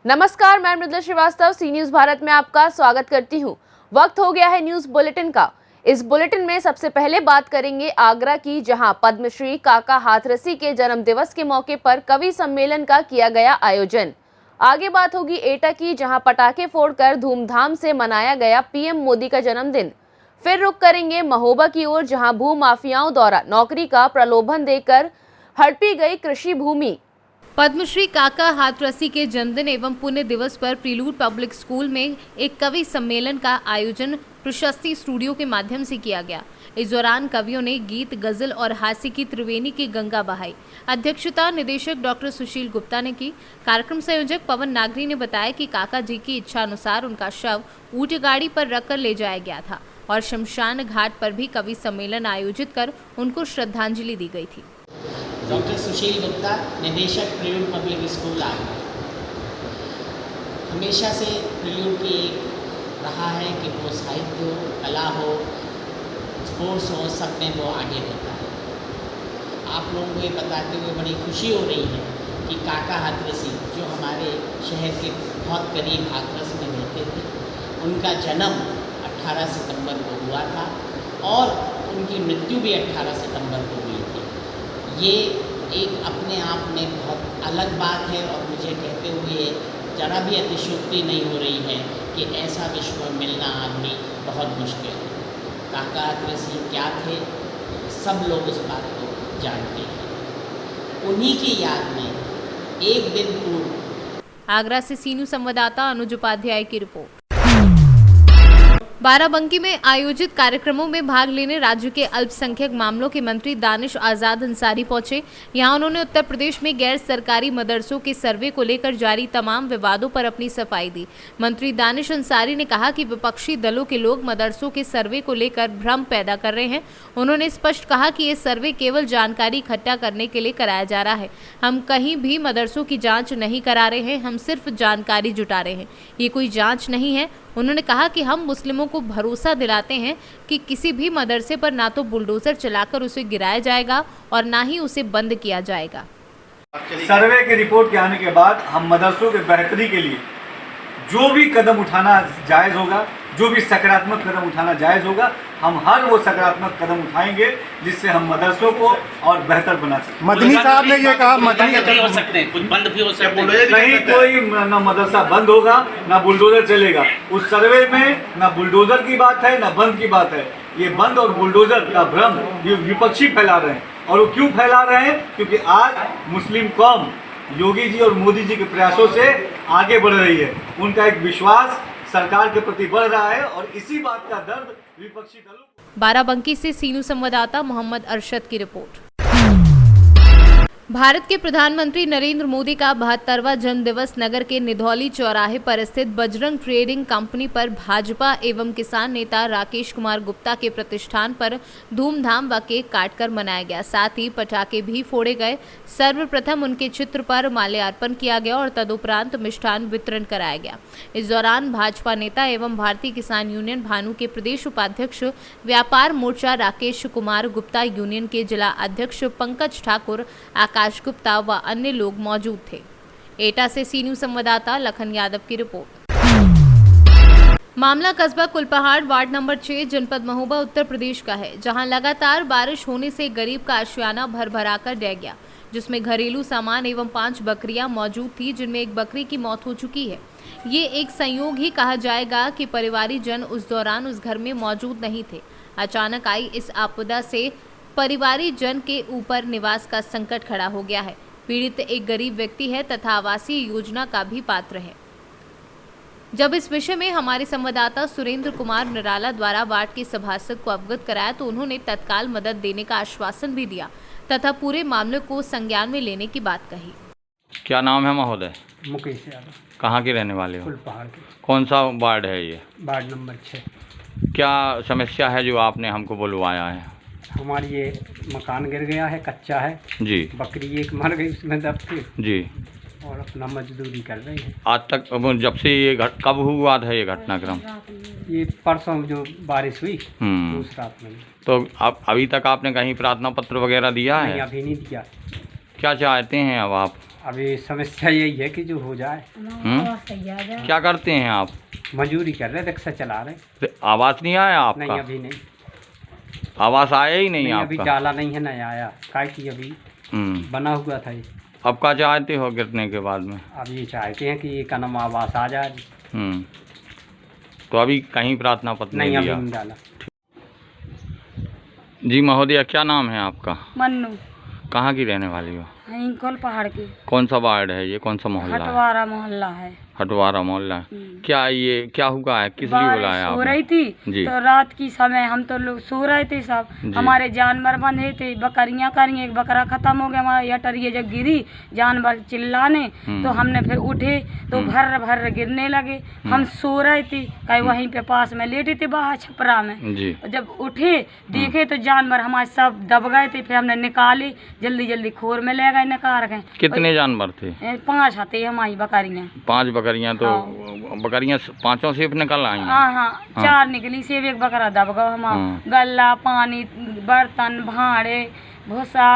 नमस्कार, मैं मृदुला श्रीवास्तव सी न्यूज भारत में आपका स्वागत करती हूं। वक्त हो गया है न्यूज बुलेटिन का। इस बुलेटिन में सबसे पहले बात करेंगे आगरा की, जहां पद्मश्री काका हाथरसी के जन्म दिवस के मौके पर कवि सम्मेलन का किया गया आयोजन। आगे बात होगी एटा की, जहां पटाखे फोड़कर धूमधाम से मनाया गया पीएम मोदी का जन्मदिन। फिर रुक करेंगे महोबा की ओर, जहां भू माफियाओं द्वारा नौकरी का प्रलोभन देकर हड़पी गई कृषि भूमि। पद्मश्री काका हाथरसी के जन्मदिन एवं पुण्य दिवस पर प्रीलूड पब्लिक स्कूल में एक कवि सम्मेलन का आयोजन प्रशस्ति स्टूडियो के माध्यम से किया गया। इस दौरान कवियों ने गीत, गजल और हास्य की त्रिवेणी की गंगा बहाई। अध्यक्षता निदेशक डॉक्टर सुशील गुप्ता ने की। कार्यक्रम संयोजक पवन नागरी ने बताया कि काका जी की इच्छा अनुसार उनका शव ऊंट गाड़ी पर रखकर ले जाया गया था और शमशान घाट पर भी कवि सम्मेलन आयोजित कर उनको श्रद्धांजलि दी गई थी। डॉक्टर सुशील गुप्ता, निदेशक प्रीलूड पब्लिक स्कूल आगरा। हमेशा से प्रीलूड की एक रहा है कि वो साहित्य हो, कला हो, स्पोर्ट्स हो, सब में वो आगे रहता है। आप लोगों को ये बताते हुए बड़ी खुशी हो रही है कि काका हाथरसी, जो हमारे शहर के बहुत करीब हाथरस में रहते थे, उनका जन्म 18 सितंबर को हुआ था और उनकी मृत्यु भी 18 सितंबर को हुई थी। ये एक अपने आप में बहुत अलग बात है और मुझे कहते हुए जरा भी अतिशयोक्ति नहीं हो रही है कि ऐसा विश्व में मिलना आदमी बहुत मुश्किल है। काका हाथरसी क्या थे, सब लोग उस बात को जानते हैं। उन्हीं की याद में एक दिन पूर्व आगरा से सीनू संवाददाता अनुज उपाध्याय की रिपोर्ट। बाराबंकी में आयोजित कार्यक्रमों में भाग लेने राज्य के अल्पसंख्यक मामलों के मंत्री दानिश आजाद अंसारी पहुंचे। यहां उन्होंने उत्तर प्रदेश में गैर सरकारी मदरसों के सर्वे को लेकर जारी तमाम विवादों पर अपनी सफाई दी। मंत्री दानिश अंसारी ने कहा कि विपक्षी दलों के लोग मदरसों के सर्वे को लेकर भ्रम पैदा कर रहे हैं। उन्होंने स्पष्ट कहा कि ये सर्वे केवल जानकारी इकट्ठा करने के लिए कराया जा रहा है। हम कहीं भी मदरसों की जाँच नहीं करा रहे हैं, हम सिर्फ जानकारी जुटा रहे हैं, ये कोई जाँच नहीं है। उन्होंने कहा कि हम मुस्लिमों को भरोसा दिलाते हैं कि किसी भी मदरसे पर ना तो बुलडोजर चलाकर उसे गिराया जाएगा और ना ही उसे बंद किया जाएगा। सर्वे की रिपोर्ट के आने के बाद हम मदरसों के बेहतरी के लिए जो भी कदम उठाना जायज़ होगा, जो भी सकारात्मक कदम उठाना जायज़ होगा, हम हर वो सकारात्मक कदम उठाएंगे जिससे हम मदरसों को और बेहतर बना सकें। मदनी साहब ने ये कहा, मदनी भी हो सकते हैं, कुछ बंद भी हो सकते हैं। नहीं कोई ना मदरसा बंद होगा ना बुलडोजर चलेगा। उस सर्वे में ना बुलडोजर की बात है ना बंद की बात है। ये बंद और बुलडोजर का भ्रम ये विपक्षी फैला रहे हैं। और वो क्यों फैला रहे हैं? क्योंकि आज मुस्लिम कौम योगी जी और मोदी जी के प्रयासों से आगे बढ़ रही है। उनका एक विश्वास सरकार के प्रति बढ़ रहा है और इसी बात का दर्द विपक्षी दलों। बाराबंकी से सीनू संवाददाता मोहम्मद अरशद की रिपोर्ट। भारत के प्रधानमंत्री नरेंद्र मोदी का 72वां जन्मदिवस नगर के निधौली चौराहे पर स्थित बजरंग ट्रेडिंग कंपनी पर भाजपा एवं किसान नेता राकेश कुमार गुप्ता के प्रतिष्ठान पर धूमधाम व केक काटकर मनाया गया। साथ ही पटाखे भी फोड़े गए। सर्वप्रथम उनके चित्र पर माल्यार्पण किया गया और तदुपरांत मिष्ठान वितरण कराया गया। इस दौरान भाजपा नेता एवं भारतीय किसान यूनियन भानु के प्रदेश उपाध्यक्ष, व्यापार मोर्चा राकेश कुमार गुप्ता यूनियन के जिला अध्यक्ष पंकज ठाकुर, आकाश गुप्ता व अन्य लोग मौजूद थे। एटा से सीनू संवाददाता लखन यादव की रिपोर्ट। मामला कस्बा कुलपहाड़ वार्ड नंबर 6 जनपद महोबा उत्तर प्रदेश का है, जहां लगातार बारिश होने से गरीब का आशियाना भर भरा कर रह गया, जिसमें घरेलू सामान एवं 5 बकरियां मौजूद थी, जिनमें एक बकरी की मौत हो चुकी है। ये एक संयोग ही कहा जाएगा कि परिवारी जन उस दौरान उस घर में मौजूद नहीं थे। अचानक आई इस आपदा से परिवारी जन के ऊपर निवास का संकट खड़ा हो गया है। पीड़ित एक गरीब व्यक्ति है तथा आवासीय योजना का भी पात्र है। जब इस विषय में हमारे संवाददाता सुरेंद्र कुमार निराला द्वारा वार्ड के सभासद को अवगत कराया तो उन्होंने तत्काल मदद देने का आश्वासन भी दिया तथा पूरे मामले को संज्ञान में लेने की बात कही। क्या नाम है महोदय? मुकेश यादव। कहाँ के रहने वाले हो? कुलपहाड़ के। कौन सा वार्ड है ये? Ward number 6। क्या समस्या है जो आपने हमको बुलवाया है? हमारी ये मकान गिर गया है, कच्चा है जी। बकरी एक मर गई उसमें दब के जी। और अपना मजदूरी कर रही है। आज तक जब से ये कब हुआ था ये घटनाक्रम? ये परसों जो बारिश हुई उस रात में। तो अब अभी तक आपने कहीं प्रार्थना पत्र वगैरह दिया है? नहीं, अभी नहीं दिया। क्या चाहते हैं अब आप? अभी समस्या यही है कि जो हो जाए। क्या करते हैं आप? मजदूरी कर रहे, रिक्शा चला रहे। तो आवास नहीं आया आपका? नहीं अभी नहीं, आवास आया ही नहीं अभी आपका? डाला नहीं है, नहीं आया। काय की अभी बना हुआ था ये। अब क्या चाहते हो गिरने के बाद में? अब ये चाहते हैं कि ये का नाम आवास आ जाए। तो अभी कहीं प्रार्थना पत्र नहीं नहीं अभी दिया? नहीं डाला। जी महोदया, क्या नाम है आपका? मन्नू, कहाँ की रहने वाली हो? हिंकोल पहाड़ की। कौन सा वार्ड है ये, कौन सा मोहल्ला है? हटवारा मोहल्ला है। हटवारा मोहल्ला। क्या ये क्या हुआ है, किस लिए बुलाया सो आपने? रही थी जी। तो रात की समय हम तो लोग सो रहे थे सब, हमारे जानवर बंधे थे, बकरियां करिए, एक बकरा खत्म हो गया, हमारा यटरिए जब गिरी जानवर चिल्लाने तो हमने फिर उठे तो भर भर गिरने लगे। हम सो रहे थे, कहीं वहीं पे पास में लेटे थे बाहर छपरा में जी। जब उठे देखे तो जानवर हमारे सब दब गए थे, फिर हमने निकाले, जल्दी जल्दी खोर में ले गए, निकाल गए। कितने जानवर थे? 5 आते हमारी बकरियां। 5 बकरियां? तो बकरियां 5 सेब निकल आई हैं? हाँ 4 निकली, सेब एक बकरा दब गया हमारा। गल्ला, पानी, बर्तन, भांडे, भूसा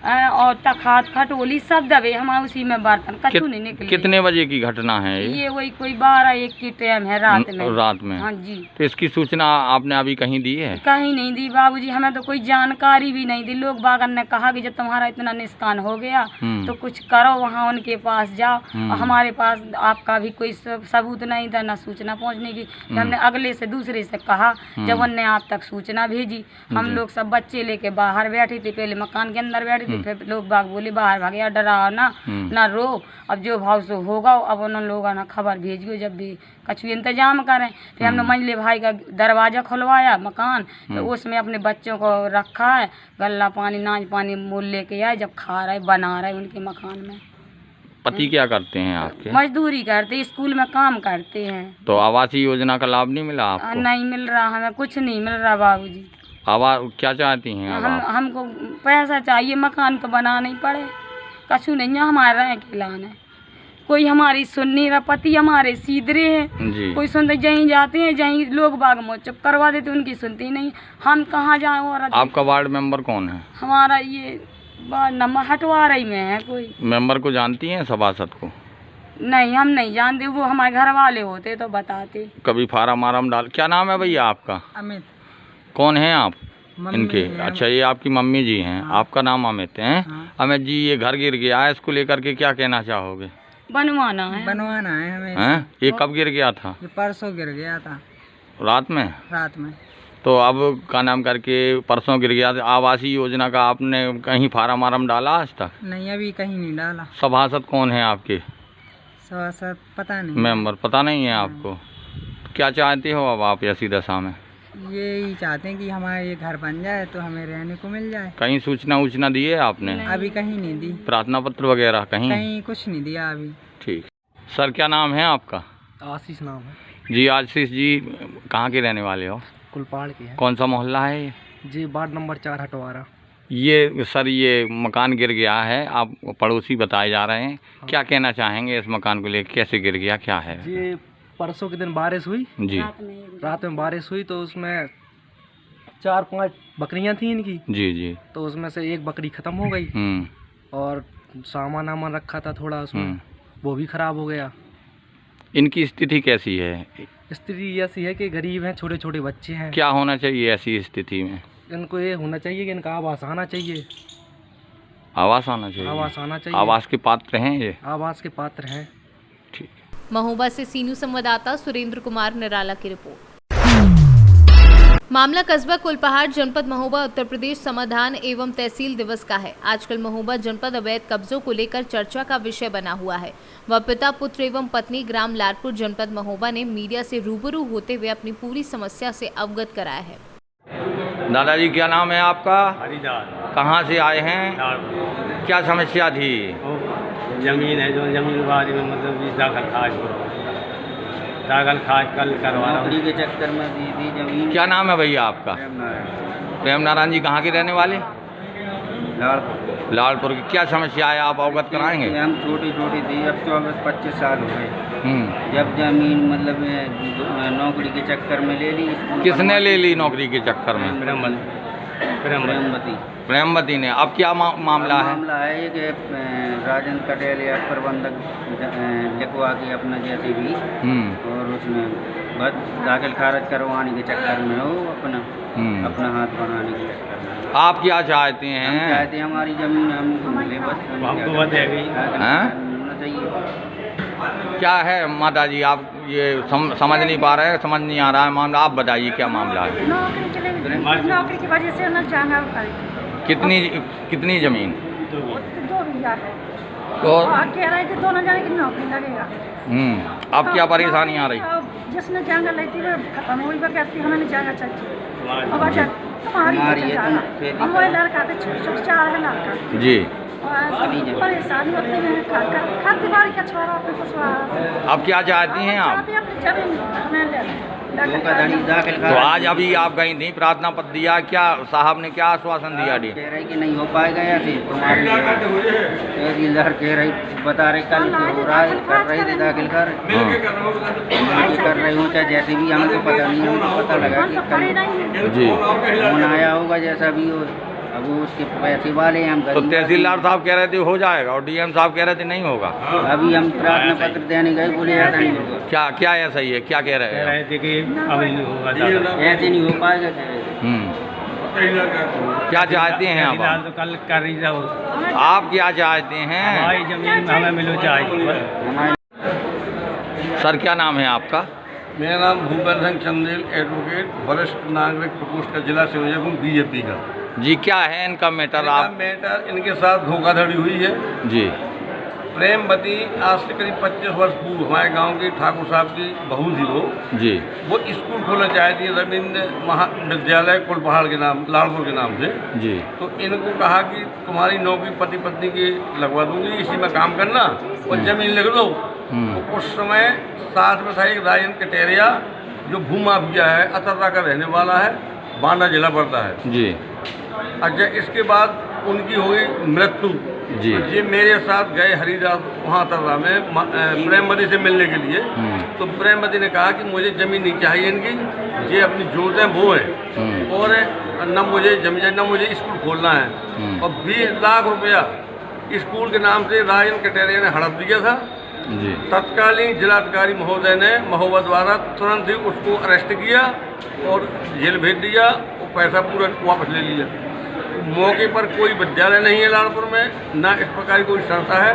और तखात खटोली सब दबे हमारे उसी में, बर्तन कछु नहीं निकले। कितने बजे की घटना है ये वही कोई 12-1 की टाइम है रात में। रात में? हाँ जी। तो इसकी सूचना आपने अभी कहीं दी है? कहीं नहीं दी बाबूजी, हमें तो कोई जानकारी भी नहीं दी। लोग बागन ने कहा कि जब तुम्हारा इतना नुकसान हो गया तो कुछ करो, वहाँ उनके पास जाओ। और हमारे पास आपका भी कोई सबूत नहीं था, न सूचना पहुँचने की। हमने अगले से दूसरे से कहा, जब उनने आप तक सूचना भेजी, हम लोग सब बच्चे लेके बाहर बैठे थे, पहले मकान के अंदर बैठे थे, फिर लोग बाग बोले बाहर भागे, डराओ ना रो, अब जो भाव से होगा। अब उन लोगों ने खबर भेजियो जब भी कछु इंतजाम करें। फिर हमने मंझले भाई का दरवाजा खुलवाया मकान, तो उसमें अपने बच्चों को रखा है, गल्ला पानी नाच पानी मूल लेके आए, जब खा रहे बना रहे उनके मकान में। पति क्या करते हैं आपके? मजदूरी करते, स्कूल में काम करते हैं। तो आवासीय योजना का लाभ नहीं मिला आपको? नहीं मिल रहा, हमें कुछ नहीं मिल रहा बाबूजी। आवास क्या चाहती हैं अब आप? हमको पैसा चाहिए, मकान तो बना नहीं पड़े, कछु नहीं है हमारा अकेलाना। कोई हमारी सुन नहीं रहा, पति हमारे सीधरे हैं जी। कोई सुनते, जहीं जाते हैं जहीं लोग बाग में चुप करवा देते, उनकी सुनती नहीं। हम कहाँ जाए? और आपका वार्ड मेंबर कौन है? हमारा ये वार्ड नंबर हटवारा ही में है। कोई मेंबर को जानती हैं, सभासद को? नहीं, हम नहीं जानते, वो हमारे घर वाले होते तो बताते। कभी फार्म आराम डाल? क्या नाम है भैया आपका? अमित। कौन है आप इनके? है। अच्छा, ये आपकी मम्मी जी हैं। हाँ। आपका नाम अमित है? हाँ। अमित जी, ये घर गिर गया है, इसको लेकर के क्या कहना चाहोगे? बनवाना है। बनवाना है हमें। हैं? ये कब गिर गया था? ये परसों गिर गया था, रात में? रात में। तो अब का नाम करके परसों गिर गया था। आवासीय योजना का आपने कहीं फार्म आराम डाला आज तक? नहीं अभी कहीं नहीं डाला। सभासद कौन है आपके? सभासद पता नहीं। मेंबर पता नहीं है आपको? क्या चाहते हो अब आप ऐसी दशा में? यही चाहते हैं कि हमारा ये घर बन जाए तो हमें रहने को मिल जाए। कहीं सूचना दिए आपने? अभी कहीं नहीं दी। प्रार्थना पत्र वगैरह कहीं? कहीं कुछ नहीं दिया अभी। ठीक। सर, क्या नाम है आपका? आशीष नाम है जी। आशीष जी, कहाँ के रहने वाले हो? कुलपाड़ की है कौन सा मोहल्ला है ये? जी, वार्ड नंबर 4 हटवारा। ये सर, ये मकान गिर गया है, आप पड़ोसी बताए जा रहे हैं। क्या कहना चाहेंगे इस मकान को लेकर? कैसे गिर गया, क्या है? ये परसों के दिन बारिश हुई जी। रात में बारिश हुई तो उसमें 4-5 बकरियां थी इनकी। जी जी। तो उसमें से एक बकरी ख़त्म हो गई और सामान वामान रखा था थोड़ा उसमें, वो भी ख़राब हो गया। इनकी स्थिति कैसी है? स्थिति ऐसी है कि गरीब हैं, छोटे छोटे बच्चे हैं। क्या होना चाहिए ऐसी स्थिति में? इनको ये होना चाहिए कि इनका आवास आना चाहिए। आवास आना चाहिए? आवास आना चाहिए। आवास के पात्र हैं ये? आवास के पात्र हैं। ठीक। महोबा से सीनू संवाददाता सुरेंद्र कुमार निराला की रिपोर्ट। मामला कस्बा कुलपहाड़ जनपद महोबा उत्तर प्रदेश समाधान एवं तहसील दिवस का है। आजकल महोबा जनपद अवैध कब्जों को लेकर चर्चा का विषय बना हुआ है। वह पिता, पुत्र एवं पत्नी ग्राम लालपुर जनपद महोबा ने मीडिया से रूबरू होते हुए अपनी पूरी समस्या से अवगत कराया है। दादाजी, क्या नाम है आपका? हरिदास। कहाँ से आए हैं? क्या समस्या थी? जमीन है, जो जमीन के बारे में मतलब दाखिल खाज कल करवा नौकरी के चक्कर में दी थी जमीन। क्या नाम है भैया आपका? प्रेम नारायण जी। कहाँ के रहने वाले? लालपुर की। क्या समस्या है, आप अवगत कराएंगे? हम छोटी छोटी थी, अब 24-25 साल हो गए। जब जमीन मतलब नौकरी के चक्कर में ले ली। किसने ले ली नौकरी के चक्कर में? प्रेमवती। प्रेमवती ने। अब क्या मामला है? मामला है ये कि राजेंद्र कटेलिया प्रबंधक लिखवा के अपना जैसे भी और उसमें बस दाखिल खारिज करवाने के चक्कर में हो अपना हाथ बनाने के चक्कर में। आप क्या चाहते हैं? हम चाहते हैं हमारी जमीन हमको मिले, बस हमको बताएगी होना चाहिए। क्या है माता जी, आप ये समझ नहीं पा रहे हैं, समझ नहीं आ रहा है मामला? आप बताइए क्या मामला है? नौकरी की वजह से न जाना कितनी जमीन? 2 बीघा है। तो कह रहे थे 2 न जाने की नौकरी लगेगा। अब क्या परेशानी आ रही? जिसने जांगा ली थी वो खत्म हुई, वो कहती हमें जांगा चाहिए। अब अच्छा तुम्हारी हमारे लड़का तो छोटे 4 है लड़का जी। परेशानी होती है, खाती बाड़ी का छोड़ा अपने कुछ। अब क्या चाहती हैं आप? अपनी जमीन हमें ले तो आज अभी आप गई थी, प्रार्थना पत्र दिया, क्या साहब ने क्या आश्वासन दिया? कह रही कि नहीं हो पाएगा ऐसे तुम्हारी तहसीलदार कह रही, बता रहे कल हो रहा है, कर रहे थे दाखिल कर रहे हो चाहे जैसे भी, हमको पता नहीं, हमको पता लगा कि कल जी फोन आया होगा जैसा भी हो। अब वो उसके पैसे वाले हैं, हम तो तहसीलदार साहब कह रहे थे हो जाएगा और डीएम साहब कह रहे थे नहीं होगा। अभी हम प्रार्थना पत्र देने गए, बोले ऐसा नहीं होगा। क्या ऐसा ही है? क्या कह रहे हैं? थे कि अब नहीं होगा, ऐसे नहीं हो पाएगा। क्या चाहते हैं आप? तो कल कर ही जाओ। आप क्या चाहते हैं? हमारी जमीन हमें मिलो चाहिए। सर क्या नाम है आपका? मेरा नाम भूपेंद्र सिंह चंदेल, एडवोकेट, वरिष्ठ नागरिक प्रकोष्ठ का जिला संयोजक बीजेपी का। जी क्या है इनका मैटर? आप मैटर इनके साथ धोखाधड़ी हुई है जी। प्रेमवती आज से करीब 25 वर्ष पूर्व हमारे गांव के ठाकुर साहब की बहू थी जी। वो स्कूल खोलना चाहती है रविंद्र महाविद्यालय कुलपहाड़ के नाम, लालपुर के नाम से जी। तो इनको कहा कि तुम्हारी नौकरी पति पत्नी की लगवा दूंगी, इसी में काम करना और जमीन लिख दो। तो उस समय साथ में था एक राजेंद्र कटेरिया जो भूमाफिया है, अतर्रा का रहने वाला है, बांदा जिला पड़ता है जी। अच्छा, इसके बाद उनकी हो गई मृत्यु जी। ये मेरे साथ गए हरिदास वहाँ तर्रा में प्रेमवती से मिलने के लिए। तो प्रेमवती ने कहा कि मुझे ज़मीन नहीं चाहिए इनकी, ये अपनी जोतें वो हैं और न मुझे जमीन न मुझे स्कूल खोलना है। और 20 लाख रुपया स्कूल के नाम से राजेंद्र कटेरिया ने हड़प दिया था जी। तत्कालीन जिलाधिकारी महोदय ने महोबा द्वारा तुरंत ही उसको अरेस्ट किया और जेल भेज दिया और पैसा पूरा वापस ले लिया। मौके पर कोई विद्यालय नहीं है लालपुर में, ना इस प्रकार की कोई संस्था है।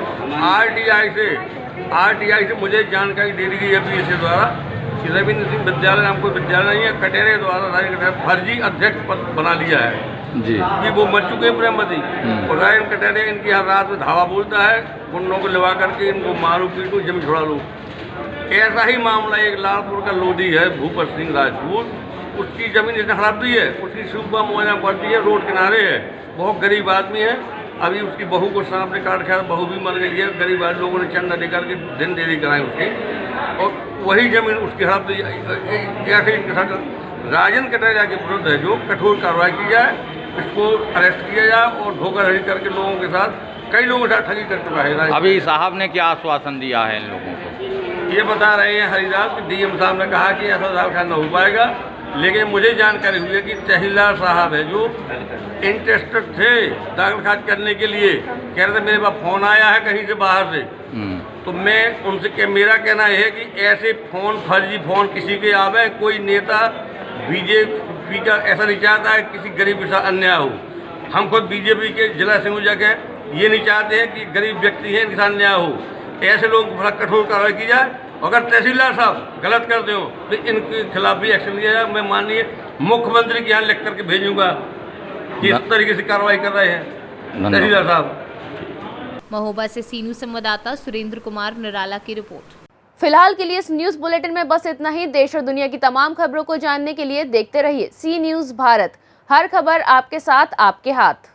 आरटीआई से मुझे जानकारी दे दी गई है पीएसए द्वारा कि रविंद्र सिंह विद्यालय नाम कोई विद्यालय नहीं है, कटेरे द्वारा राजेंद्र फर्जी अध्यक्ष पद बना लिया है जी। कि वो मर चुके हैं प्रेमवती और राजेंद्र कटेरे इनकी हर रात में धावा बोलता है, गुंडों को लिवा करके इनको मारो पीटो जमीन छोड़ा लो। ऐसा ही मामला एक लालपुर का लोधी है भूपत सिंह राजपूत, उसकी ज़मीन इसने हड़प दी है, उसकी सुबह मुआयना पड़ती है, रोड किनारे है, बहुत गरीब आदमी है। अभी उसकी बहू को सांप ने काट खाया, बहू भी मर गई है। गरीब आदमी लोगों ने चंदा लेकर के दिन देरी कराई उसकी और वही ज़मीन उसकी हड़प दी। ऐसे राजेंद्र कटेरिया के विरुद्ध है जो कठोर कार्रवाई की जाए, इसको अरेस्ट किया जाए और धोखाधड़ी करके लोगों के साथ, कई लोगों के साथ ठगी कर चुका है। अभी साहब ने क्या आश्वासन दिया है इन लोगों को? ये बता रहे हैं हरिदास कि डीएम साहब ने कहा कि ऐसा दाल खाना हो पाएगा, लेकिन मुझे जानकारी हुई है कि तहसीलदार साहब है जो इंटरेस्टेड थे दाखिल खारिज करने के लिए, कह रहे थे मेरे पास फ़ोन आया है कहीं से बाहर से। तो मैं उनसे मेरा कहना है कि ऐसे फ़ोन, फर्जी फ़ोन किसी के आवे, कोई नेता बीजेपी का ऐसा नहीं चाहता है किसी गरीब के साथ अन्याय हो। हम खुद बीजेपी के जिला संयोजक हैं, ये नहीं चाहते हैं कि गरीब व्यक्ति हैं इनके साथ अन्याय हो। ऐसे लोगों को बड़ा कठोर कार्रवाई की जाए। अगर तहसीलदार साहब गलत करते हो तो इनके खिलाफ भी एक्शन लिया जाए। मैं माननीय मुख्यमंत्री के यहाँ लिख करके भेजूंगा कि इस तरीके से कार्रवाई कर रहे हैं तहसीलदार साहब। महोबा से सी न्यूज़ संवाददाता सुरेंद्र कुमार निराला की रिपोर्ट। फिलहाल के लिए इस न्यूज़ बुलेटिन में बस इतना ही। देश और दुनिया की तमाम खबरों को जानने के लिए देखते रहिए सी न्यूज़ भारत। हर खबर आपके साथ, आपके हाथ।